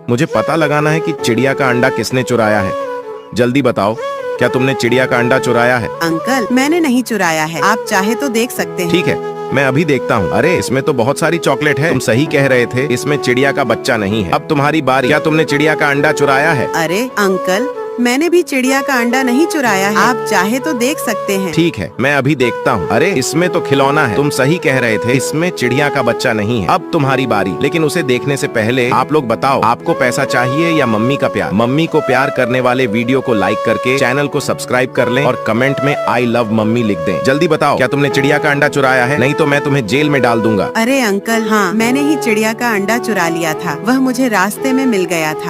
मुझे पता लगाना है कि चिड़िया का अंडा किसने चुराया है। जल्दी बताओ, क्या तुमने चिड़िया का अंडा चुराया है? अंकल, मैंने नहीं चुराया है। आप चाहे तो देख सकते हैं। ठीक है, मैं अभी देखता हूँ। अरे, इसमें तो बहुत सारी चॉकलेट है। तुम सही कह रहे थे, इसमें चिड़िया का बच्चा नहीं है। अब तुम्हारी बारी। क्या तुमने चिड़िया का अंडा चुराया है? अरे अंकल, मैंने भी चिड़िया का अंडा नहीं चुराया है। आप चाहे तो देख सकते हैं। ठीक है, मैं अभी देखता हूँ। अरे, इसमें तो खिलौना है। तुम सही कह रहे थे, इसमें चिड़िया का बच्चा नहीं है। अब तुम्हारी बारी। लेकिन उसे देखने से पहले आप लोग बताओ, आपको पैसा चाहिए या मम्मी का प्यार? मम्मी को प्यार करने वाले वीडियो को लाइक करके चैनल को सब्सक्राइब कर लें और कमेंट में आई लव मम्मी लिख दें। जल्दी बताओ, क्या तुमने चिड़िया का अंडा चुराया है? नहीं तो मैं तुम्हें जेल में डाल दूंगा। अरे अंकल, हाँ, मैंने ही चिड़िया का अंडा चुरा लिया था। वह मुझे रास्ते में मिल गया था।